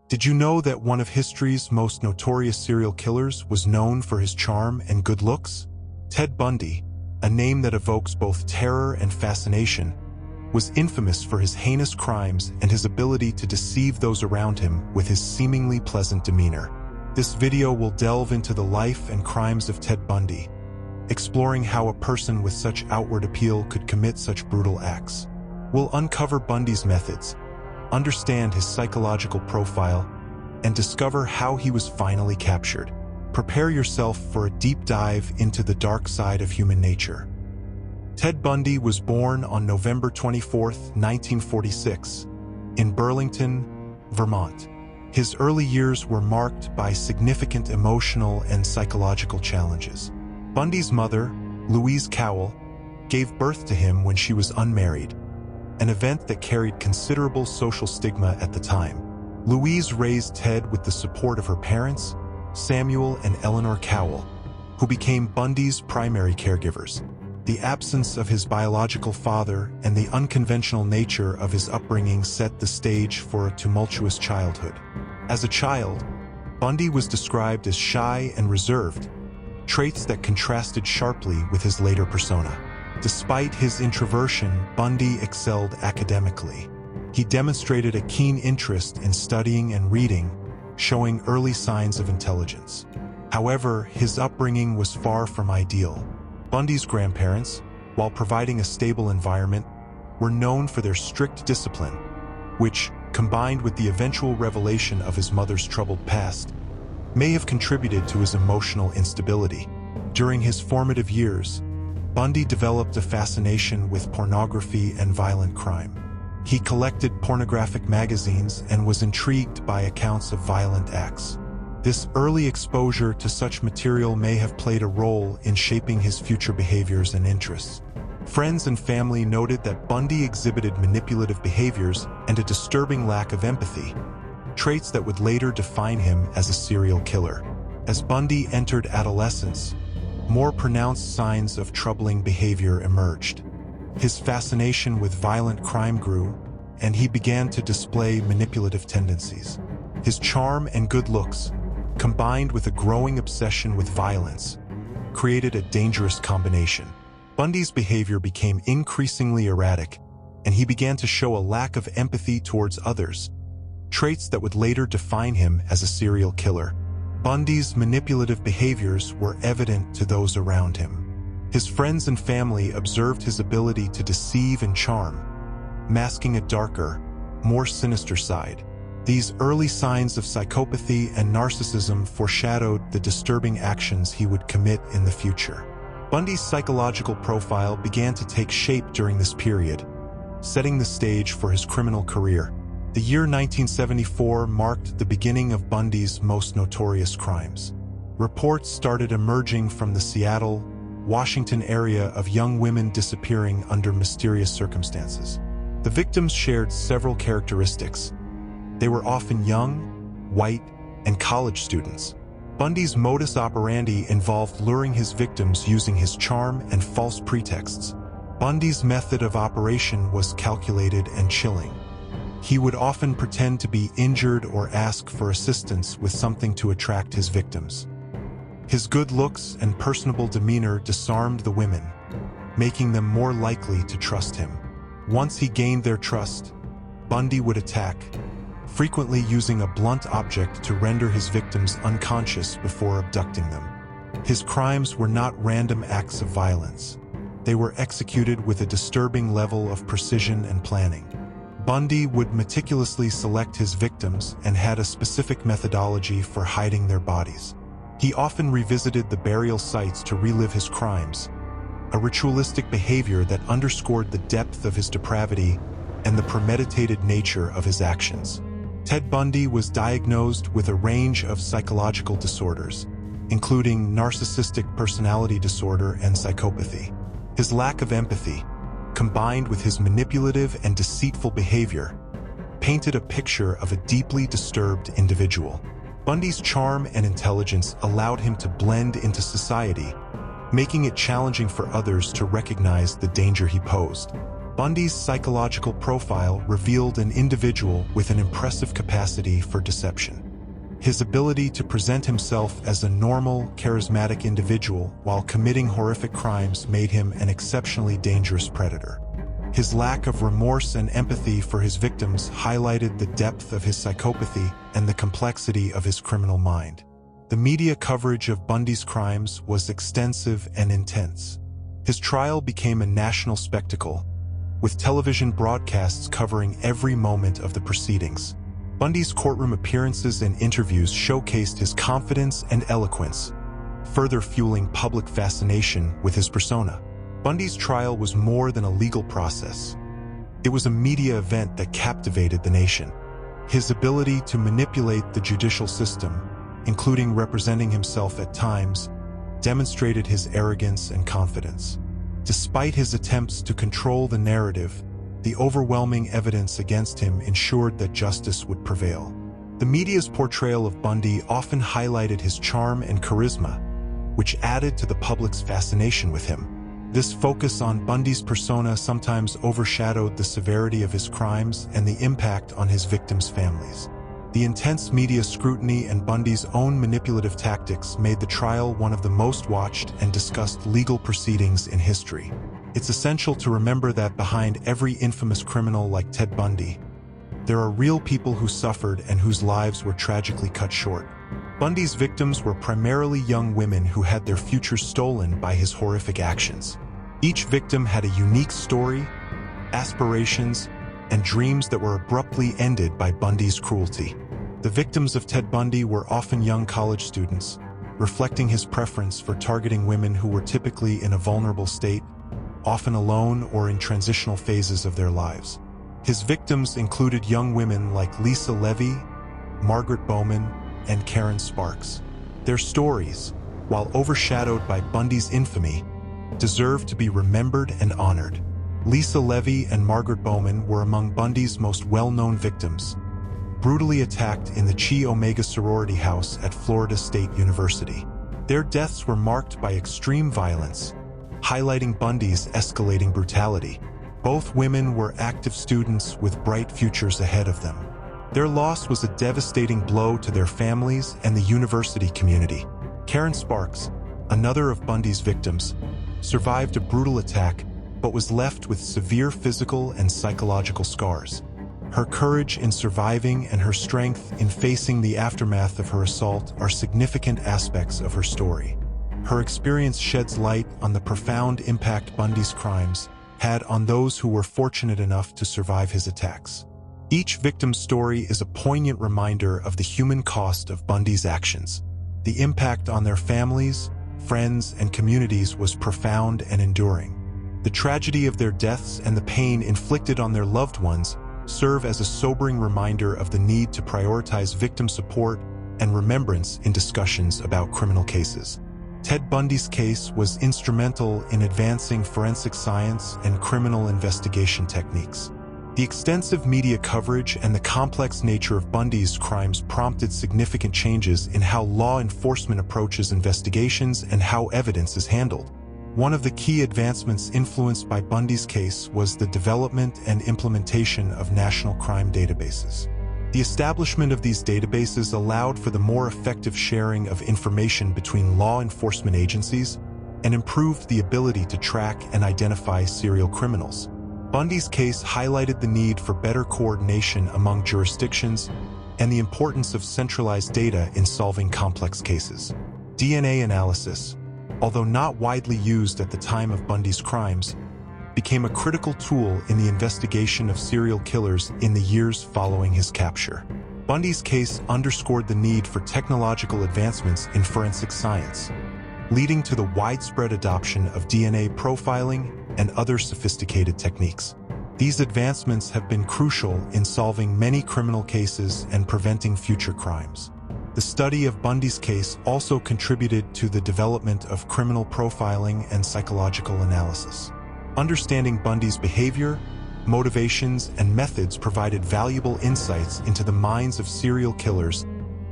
Did you know that one of history's most notorious serial killers was known for his charm and good looks? Ted Bundy, a name that evokes both terror and fascination, was infamous for his heinous crimes and his ability to deceive those around him with his seemingly pleasant demeanor. This video will delve into the life and crimes of Ted Bundy, exploring how a person with such outward appeal could commit such brutal acts. We'll uncover Bundy's methods, understand his psychological profile, and discover how he was finally captured. Prepare yourself for a deep dive into the dark side of human nature. Ted Bundy was born on November 24, 1946, in Burlington, Vermont. His early years were marked by significant emotional and psychological challenges. Bundy's mother, Louise Cowell, gave birth to him when she was unmarried, an event that carried considerable social stigma at the time. Louise raised Ted with the support of her parents, Samuel and Eleanor Cowell, who became Bundy's primary caregivers. The absence of his biological father and the unconventional nature of his upbringing set the stage for a tumultuous childhood. As a child, Bundy was described as shy and reserved, traits that contrasted sharply with his later persona. Despite his introversion, Bundy excelled academically. He demonstrated a keen interest in studying and reading, showing early signs of intelligence. However, his upbringing was far from ideal. Bundy's grandparents, while providing a stable environment, were known for their strict discipline, which, combined with the eventual revelation of his mother's troubled past, may have contributed to his emotional instability. During his formative years, Bundy developed a fascination with pornography and violent crime. He collected pornographic magazines and was intrigued by accounts of violent acts. This early exposure to such material may have played a role in shaping his future behaviors and interests. Friends and family noted that Bundy exhibited manipulative behaviors and a disturbing lack of empathy, traits that would later define him as a serial killer. As Bundy entered adolescence, more pronounced signs of troubling behavior emerged. His fascination with violent crime grew, and he began to display manipulative tendencies. His charm and good looks, combined with a growing obsession with violence, created a dangerous combination. Bundy's behavior became increasingly erratic, and he began to show a lack of empathy towards others, traits that would later define him as a serial killer. Bundy's manipulative behaviors were evident to those around him. His friends and family observed his ability to deceive and charm, masking a darker, more sinister side. These early signs of psychopathy and narcissism foreshadowed the disturbing actions he would commit in the future. Bundy's psychological profile began to take shape during this period, setting the stage for his criminal career. The year 1974 marked the beginning of Bundy's most notorious crimes. Reports started emerging from the Seattle, Washington area of young women disappearing under mysterious circumstances. The victims shared several characteristics. They were often young, white, and college students. Bundy's modus operandi involved luring his victims using his charm and false pretexts. Bundy's method of operation was calculated and chilling. He would often pretend to be injured or ask for assistance with something to attract his victims. His good looks and personable demeanor disarmed the women, making them more likely to trust him. Once he gained their trust, Bundy would attack, frequently using a blunt object to render his victims unconscious before abducting them. His crimes were not random acts of violence. They were executed with a disturbing level of precision and planning. Bundy would meticulously select his victims and had a specific methodology for hiding their bodies. He often revisited the burial sites to relive his crimes, a ritualistic behavior that underscored the depth of his depravity and the premeditated nature of his actions. Ted Bundy was diagnosed with a range of psychological disorders, including narcissistic personality disorder and psychopathy. His lack of empathy, combined with his manipulative and deceitful behavior, painted a picture of a deeply disturbed individual. Bundy's charm and intelligence allowed him to blend into society, making it challenging for others to recognize the danger he posed. Bundy's psychological profile revealed an individual with an impressive capacity for deception. His ability to present himself as a normal, charismatic individual while committing horrific crimes made him an exceptionally dangerous predator. His lack of remorse and empathy for his victims highlighted the depth of his psychopathy and the complexity of his criminal mind. The media coverage of Bundy's crimes was extensive and intense. His trial became a national spectacle, with television broadcasts covering every moment of the proceedings. Bundy's courtroom appearances and interviews showcased his confidence and eloquence, further fueling public fascination with his persona. Bundy's trial was more than a legal process. It was a media event that captivated the nation. His ability to manipulate the judicial system, including representing himself at times, demonstrated his arrogance and confidence. Despite his attempts to control the narrative, the overwhelming evidence against him ensured that justice would prevail. The media's portrayal of Bundy often highlighted his charm and charisma, which added to the public's fascination with him. This focus on Bundy's persona sometimes overshadowed the severity of his crimes and the impact on his victims' families. The intense media scrutiny and Bundy's own manipulative tactics made the trial one of the most watched and discussed legal proceedings in history. It's essential to remember that behind every infamous criminal like Ted Bundy, there are real people who suffered and whose lives were tragically cut short. Bundy's victims were primarily young women who had their futures stolen by his horrific actions. Each victim had a unique story, aspirations, and dreams that were abruptly ended by Bundy's cruelty. The victims of Ted Bundy were often young college students, reflecting his preference for targeting women who were typically in a vulnerable state, often alone or in transitional phases of their lives. His victims included young women like Lisa Levy, Margaret Bowman, and Karen Sparks. Their stories, while overshadowed by Bundy's infamy, deserve to be remembered and honored. Lisa Levy and Margaret Bowman were among Bundy's most well-known victims, brutally attacked in the Chi Omega sorority house at Florida State University. Their deaths were marked by extreme violence, highlighting Bundy's escalating brutality. Both women were active students with bright futures ahead of them. Their loss was a devastating blow to their families and the university community. Karen Sparks, another of Bundy's victims, survived a brutal attack but was left with severe physical and psychological scars. Her courage in surviving and her strength in facing the aftermath of her assault are significant aspects of her story. Her experience sheds light on the profound impact Bundy's crimes had on those who were fortunate enough to survive his attacks. Each victim's story is a poignant reminder of the human cost of Bundy's actions. The impact on their families, friends, and communities was profound and enduring. The tragedy of their deaths and the pain inflicted on their loved ones serve as a sobering reminder of the need to prioritize victim support and remembrance in discussions about criminal cases. Ted Bundy's case was instrumental in advancing forensic science and criminal investigation techniques. The extensive media coverage and the complex nature of Bundy's crimes prompted significant changes in how law enforcement approaches investigations and how evidence is handled. One of the key advancements influenced by Bundy's case was the development and implementation of national crime databases. The establishment of these databases allowed for the more effective sharing of information between law enforcement agencies and improved the ability to track and identify serial criminals. Bundy's case highlighted the need for better coordination among jurisdictions and the importance of centralized data in solving complex cases. DNA analysis, although not widely used at the time of Bundy's crimes, became a critical tool in the investigation of serial killers in the years following his capture. Bundy's case underscored the need for technological advancements in forensic science, leading to the widespread adoption of DNA profiling and other sophisticated techniques. These advancements have been crucial in solving many criminal cases and preventing future crimes. The study of Bundy's case also contributed to the development of criminal profiling and psychological analysis. Understanding Bundy's behavior, motivations, and methods provided valuable insights into the minds of serial killers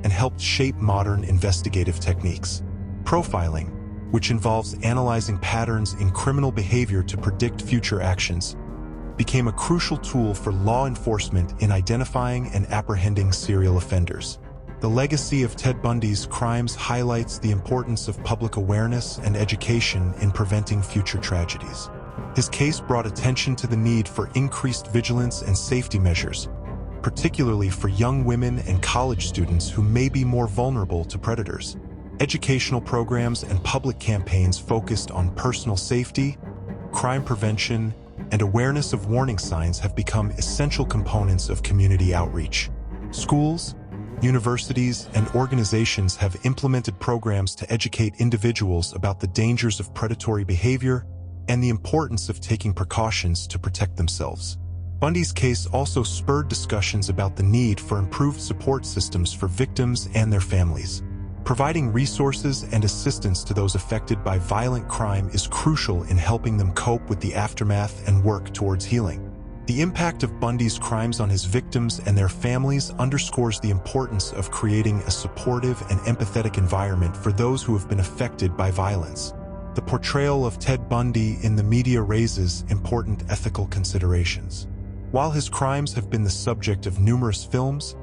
and helped shape modern investigative techniques. Profiling, which involves analyzing patterns in criminal behavior to predict future actions, became a crucial tool for law enforcement in identifying and apprehending serial offenders. The legacy of Ted Bundy's crimes highlights the importance of public awareness and education in preventing future tragedies. His case brought attention to the need for increased vigilance and safety measures, particularly for young women and college students who may be more vulnerable to predators. Educational programs and public campaigns focused on personal safety, crime prevention, and awareness of warning signs have become essential components of community outreach. Schools, universities, and organizations have implemented programs to educate individuals about the dangers of predatory behavior and the importance of taking precautions to protect themselves. Bundy's case also spurred discussions about the need for improved support systems for victims and their families. Providing resources and assistance to those affected by violent crime is crucial in helping them cope with the aftermath and work towards healing. The impact of Bundy's crimes on his victims and their families underscores the importance of creating a supportive and empathetic environment for those who have been affected by violence. The portrayal of Ted Bundy in the media raises important ethical considerations. While his crimes have been the subject of numerous films,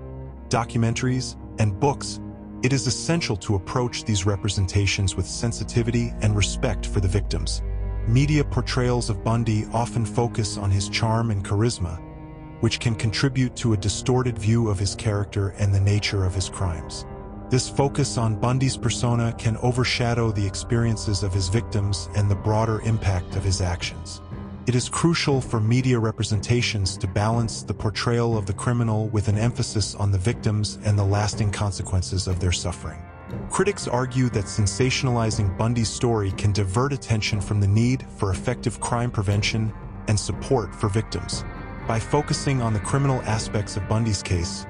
documentaries, and books, it is essential to approach these representations with sensitivity and respect for the victims. Media portrayals of Bundy often focus on his charm and charisma, which can contribute to a distorted view of his character and the nature of his crimes. This focus on Bundy's persona can overshadow the experiences of his victims and the broader impact of his actions. It is crucial for media representations to balance the portrayal of the criminal with an emphasis on the victims and the lasting consequences of their suffering. Critics argue that sensationalizing Bundy's story can divert attention from the need for effective crime prevention and support for victims. By focusing on the criminal aspects of Bundy's case,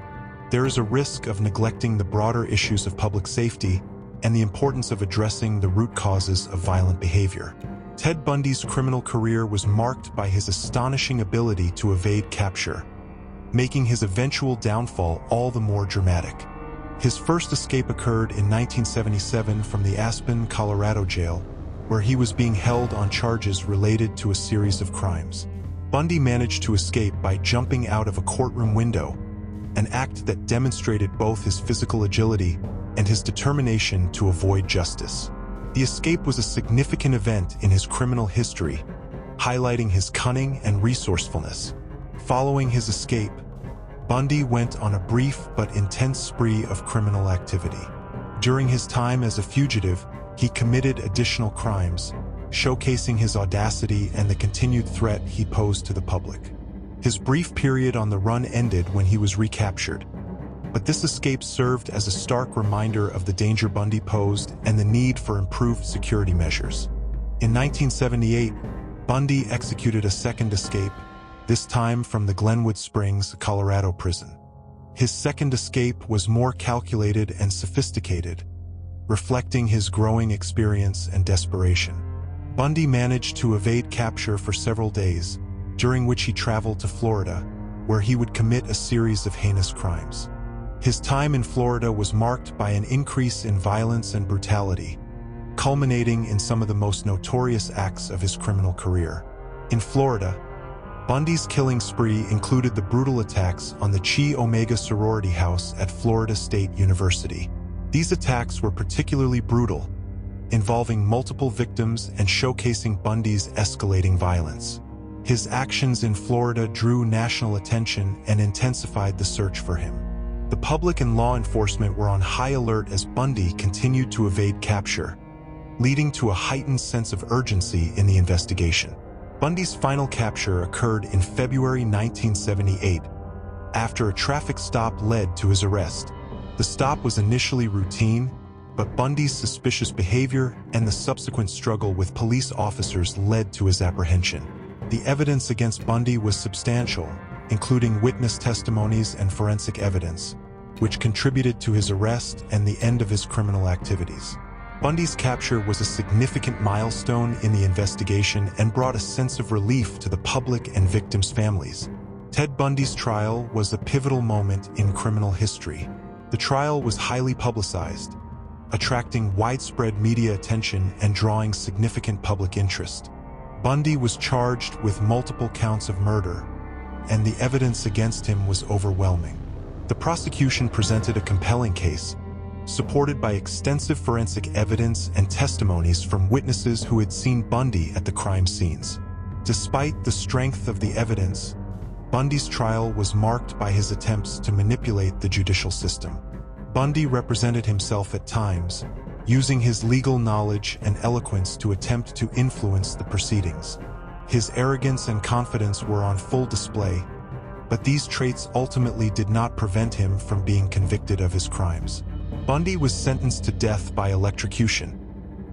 there is a risk of neglecting the broader issues of public safety and the importance of addressing the root causes of violent behavior. Ted Bundy's criminal career was marked by his astonishing ability to evade capture, making his eventual downfall all the more dramatic. His first escape occurred in 1977 from the Aspen, Colorado jail, where he was being held on charges related to a series of crimes. Bundy managed to escape by jumping out of a courtroom window, an act that demonstrated both his physical agility and his determination to avoid justice. The escape was a significant event in his criminal history, highlighting his cunning and resourcefulness. Following his escape, Bundy went on a brief but intense spree of criminal activity. During his time as a fugitive, he committed additional crimes, showcasing his audacity and the continued threat he posed to the public. His brief period on the run ended when he was recaptured, but this escape served as a stark reminder of the danger Bundy posed and the need for improved security measures. In 1978, Bundy executed a second escape, this time from the Glenwood Springs, Colorado prison. His second escape was more calculated and sophisticated, reflecting his growing experience and desperation. Bundy managed to evade capture for several days, during which he traveled to Florida, where he would commit a series of heinous crimes. His time in Florida was marked by an increase in violence and brutality, culminating in some of the most notorious acts of his criminal career. In Florida, Bundy's killing spree included the brutal attacks on the Chi Omega sorority house at Florida State University. These attacks were particularly brutal, involving multiple victims and showcasing Bundy's escalating violence. His actions in Florida drew national attention and intensified the search for him. The public and law enforcement were on high alert as Bundy continued to evade capture, leading to a heightened sense of urgency in the investigation. Bundy's final capture occurred in February 1978, after a traffic stop led to his arrest. The stop was initially routine, but Bundy's suspicious behavior and the subsequent struggle with police officers led to his apprehension. The evidence against Bundy was substantial, including witness testimonies and forensic evidence, which contributed to his arrest and the end of his criminal activities. Bundy's capture was a significant milestone in the investigation and brought a sense of relief to the public and victims' families. Ted Bundy's trial was a pivotal moment in criminal history. The trial was highly publicized, attracting widespread media attention and drawing significant public interest. Bundy was charged with multiple counts of murder, and the evidence against him was overwhelming. The prosecution presented a compelling case, supported by extensive forensic evidence and testimonies from witnesses who had seen Bundy at the crime scenes. Despite the strength of the evidence, Bundy's trial was marked by his attempts to manipulate the judicial system. Bundy represented himself at times, using his legal knowledge and eloquence to attempt to influence the proceedings. His arrogance and confidence were on full display, but these traits ultimately did not prevent him from being convicted of his crimes. Bundy was sentenced to death by electrocution,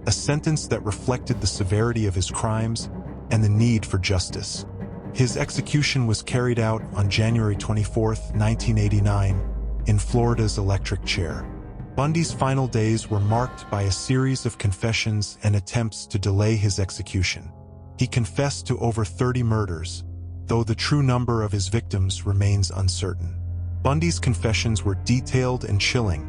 a sentence that reflected the severity of his crimes and the need for justice. His execution was carried out on January 24, 1989, in Florida's electric chair. Bundy's final days were marked by a series of confessions and attempts to delay his execution. He confessed to over 30 murders, though the true number of his victims remains uncertain. Bundy's confessions were detailed and chilling,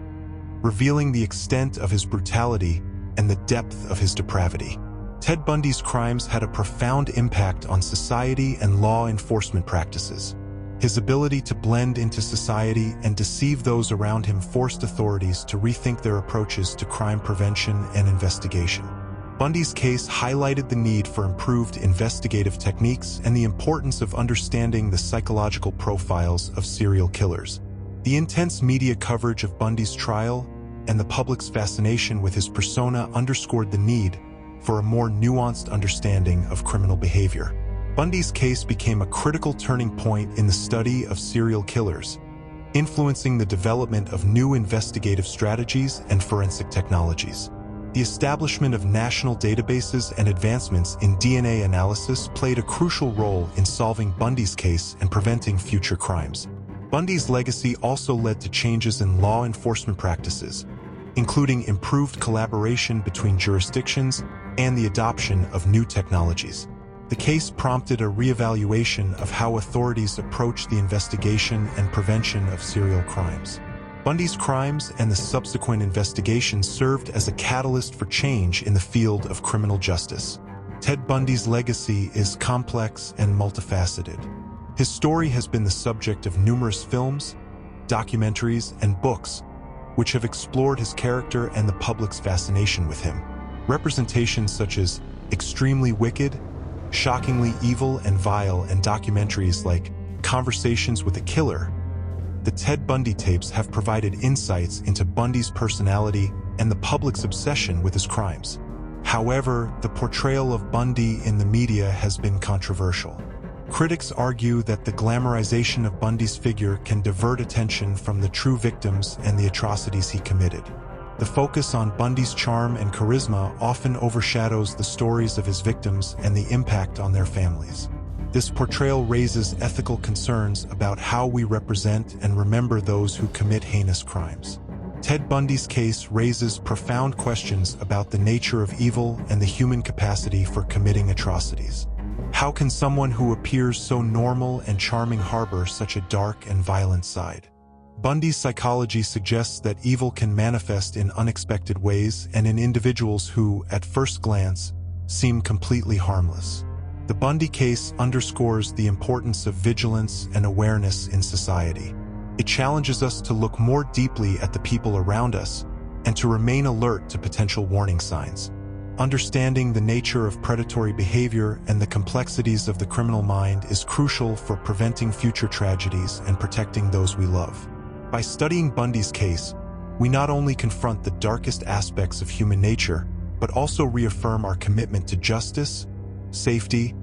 revealing the extent of his brutality and the depth of his depravity. Ted Bundy's crimes had a profound impact on society and law enforcement practices. His ability to blend into society and deceive those around him forced authorities to rethink their approaches to crime prevention and investigation. Bundy's case highlighted the need for improved investigative techniques and the importance of understanding the psychological profiles of serial killers. The intense media coverage of Bundy's trial and the public's fascination with his persona underscored the need for a more nuanced understanding of criminal behavior. Bundy's case became a critical turning point in the study of serial killers, influencing the development of new investigative strategies and forensic technologies. The establishment of national databases and advancements in DNA analysis played a crucial role in solving Bundy's case and preventing future crimes. Bundy's legacy also led to changes in law enforcement practices, including improved collaboration between jurisdictions and the adoption of new technologies. The case prompted a reevaluation of how authorities approach the investigation and prevention of serial crimes. Bundy's crimes and the subsequent investigation served as a catalyst for change in the field of criminal justice. Ted Bundy's legacy is complex and multifaceted. His story has been the subject of numerous films, documentaries, and books, which have explored his character and the public's fascination with him. Representations such as Extremely Wicked, Shockingly Evil and Vile, and documentaries like Conversations with a Killer, the Ted Bundy tapes have provided insights into Bundy's personality and the public's obsession with his crimes. However, the portrayal of Bundy in the media has been controversial. Critics argue that the glamorization of Bundy's figure can divert attention from the true victims and the atrocities he committed. The focus on Bundy's charm and charisma often overshadows the stories of his victims and the impact on their families. This portrayal raises ethical concerns about how we represent and remember those who commit heinous crimes. Ted Bundy's case raises profound questions about the nature of evil and the human capacity for committing atrocities. How can someone who appears so normal and charming harbor such a dark and violent side? Bundy's psychology suggests that evil can manifest in unexpected ways and in individuals who, at first glance, seem completely harmless. The Bundy case underscores the importance of vigilance and awareness in society. It challenges us to look more deeply at the people around us and to remain alert to potential warning signs. Understanding the nature of predatory behavior and the complexities of the criminal mind is crucial for preventing future tragedies and protecting those we love. By studying Bundy's case, we not only confront the darkest aspects of human nature, but also reaffirm our commitment to justice, safety,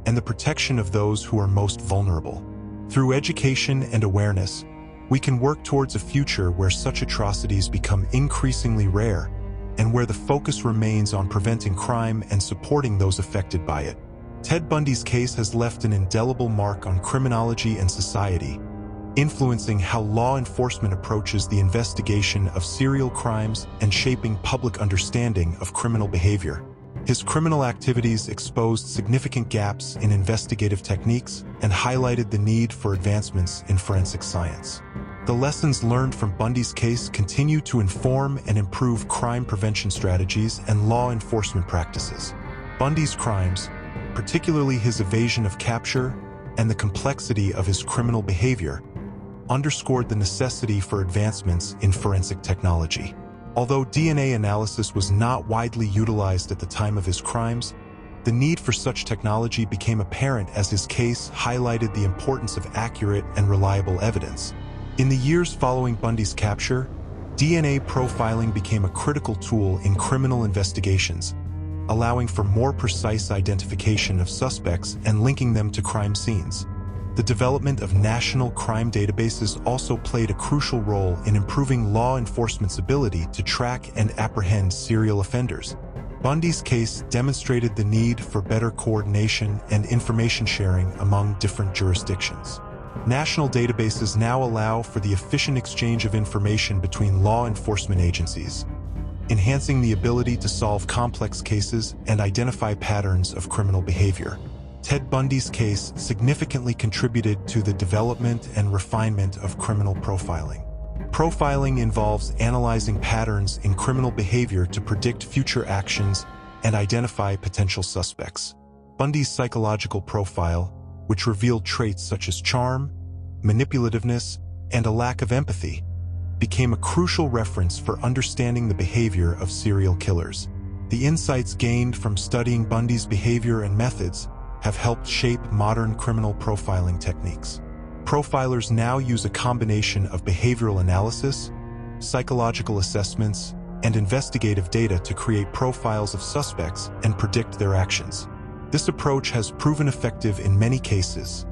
and the protection of those who are most vulnerable. Through education and awareness, we can work towards a future where such atrocities become increasingly rare and where the focus remains on preventing crime and supporting those affected by it. Ted Bundy's case has left an indelible mark on criminology and society, influencing how law enforcement approaches the investigation of serial crimes and shaping public understanding of criminal behavior. His criminal activities exposed significant gaps in investigative techniques and highlighted the need for advancements in forensic science. The lessons learned from Bundy's case continue to inform and improve crime prevention strategies and law enforcement practices. Bundy's crimes, particularly his evasion of capture and the complexity of his criminal behavior, underscored the necessity for advancements in forensic technology. Although DNA analysis was not widely utilized at the time of his crimes, the need for such technology became apparent as his case highlighted the importance of accurate and reliable evidence. In the years following Bundy's capture, DNA profiling became a critical tool in criminal investigations, allowing for more precise identification of suspects and linking them to crime scenes. The development of national crime databases also played a crucial role in improving law enforcement's ability to track and apprehend serial offenders. Bundy's case demonstrated the need for better coordination and information sharing among different jurisdictions. National databases now allow for the efficient exchange of information between law enforcement agencies, enhancing the ability to solve complex cases and identify patterns of criminal behavior. Ted Bundy's case significantly contributed to the development and refinement of criminal profiling. Profiling involves analyzing patterns in criminal behavior to predict future actions and identify potential suspects. Bundy's psychological profile, which revealed traits such as charm, manipulativeness, and a lack of empathy, became a crucial reference for understanding the behavior of serial killers. The insights gained from studying Bundy's behavior and methods have helped shape modern criminal profiling techniques. Profilers now use a combination of behavioral analysis, psychological assessments, and investigative data to create profiles of suspects and predict their actions. This approach has proven effective in many cases,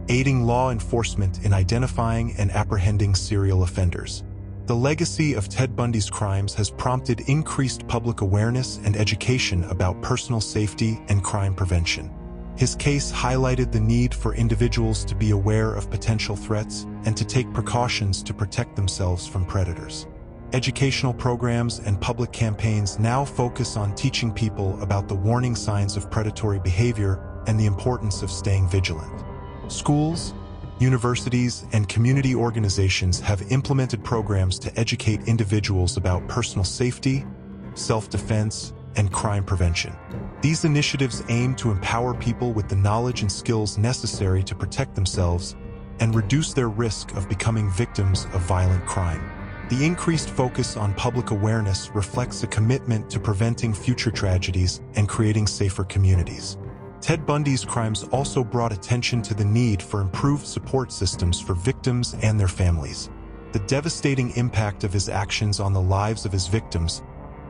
aiding law enforcement in identifying and apprehending serial offenders. The legacy of Ted Bundy's crimes has prompted increased public awareness and education about personal safety and crime prevention. His case highlighted the need for individuals to be aware of potential threats and to take precautions to protect themselves from predators. Educational programs and public campaigns now focus on teaching people about the warning signs of predatory behavior and the importance of staying vigilant. Schools, universities, and community organizations have implemented programs to educate individuals about personal safety, self-defense, and crime prevention. These initiatives aim to empower people with the knowledge and skills necessary to protect themselves and reduce their risk of becoming victims of violent crime. The increased focus on public awareness reflects a commitment to preventing future tragedies and creating safer communities. Ted Bundy's crimes also brought attention to the need for improved support systems for victims and their families. The devastating impact of his actions on the lives of his victims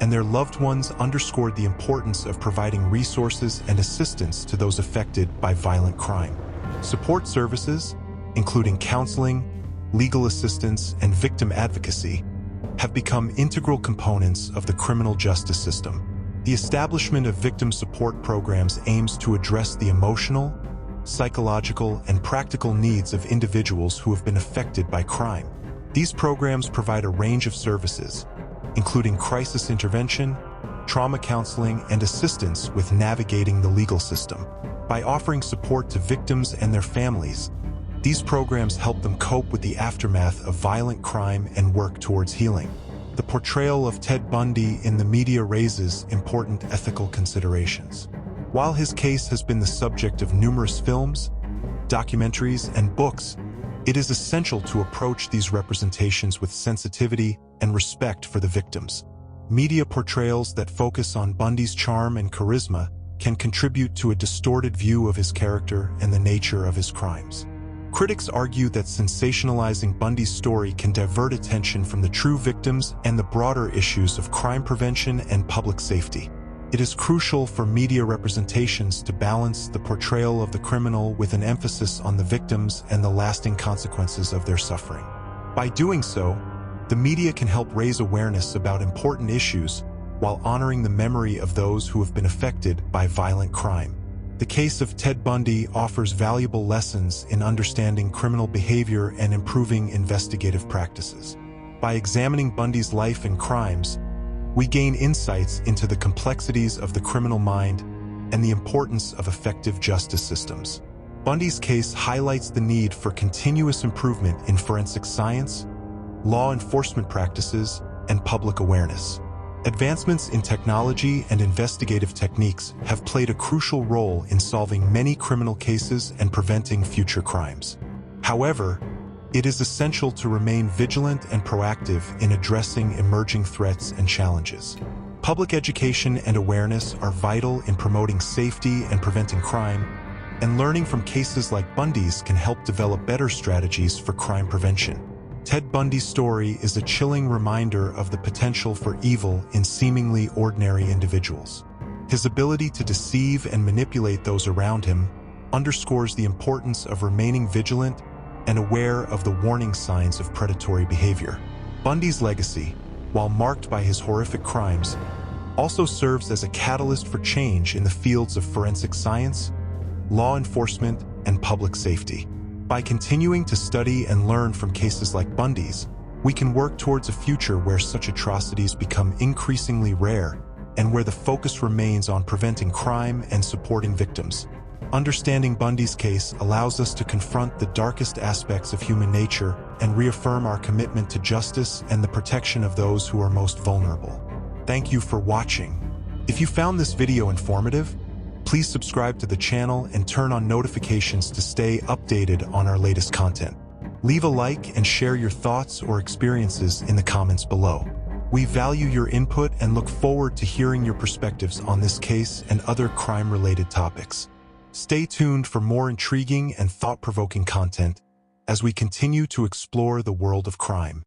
and their loved ones underscored the importance of providing resources and assistance to those affected by violent crime. Support services, including counseling, legal assistance, and victim advocacy, have become integral components of the criminal justice system. The establishment of victim support programs aims to address the emotional, psychological, and practical needs of individuals who have been affected by crime. These programs provide a range of services, including crisis intervention, trauma counseling, and assistance with navigating the legal system. By offering support to victims and their families, these programs help them cope with the aftermath of violent crime and work towards healing. The portrayal of Ted Bundy in the media raises important ethical considerations. While his case has been the subject of numerous films, documentaries, and books, it is essential to approach these representations with sensitivity and respect for the victims. Media portrayals that focus on Bundy's charm and charisma can contribute to a distorted view of his character and the nature of his crimes. Critics argue that sensationalizing Bundy's story can divert attention from the true victims and the broader issues of crime prevention and public safety. It is crucial for media representations to balance the portrayal of the criminal with an emphasis on the victims and the lasting consequences of their suffering. By doing so, the media can help raise awareness about important issues while honoring the memory of those who have been affected by violent crime. The case of Ted Bundy offers valuable lessons in understanding criminal behavior and improving investigative practices. By examining Bundy's life and crimes, we gain insights into the complexities of the criminal mind and the importance of effective justice systems. Bundy's case highlights the need for continuous improvement in forensic science, law enforcement practices, and public awareness. Advancements in technology and investigative techniques have played a crucial role in solving many criminal cases and preventing future crimes. However, it is essential to remain vigilant and proactive in addressing emerging threats and challenges. Public education and awareness are vital in promoting safety and preventing crime, and learning from cases like Bundy's can help develop better strategies for crime prevention. Ted Bundy's story is a chilling reminder of the potential for evil in seemingly ordinary individuals. His ability to deceive and manipulate those around him underscores the importance of remaining vigilant and aware of the warning signs of predatory behavior. Bundy's legacy, while marked by his horrific crimes, also serves as a catalyst for change in the fields of forensic science, law enforcement, and public safety. By continuing to study and learn from cases like Bundy's, we can work towards a future where such atrocities become increasingly rare and where the focus remains on preventing crime and supporting victims. Understanding Bundy's case allows us to confront the darkest aspects of human nature and reaffirm our commitment to justice and the protection of those who are most vulnerable. Thank you for watching. If you found this video informative, please subscribe to the channel and turn on notifications to stay updated on our latest content. Leave a like and share your thoughts or experiences in the comments below. We value your input and look forward to hearing your perspectives on this case and other crime-related topics. Stay tuned for more intriguing and thought-provoking content as we continue to explore the world of crime.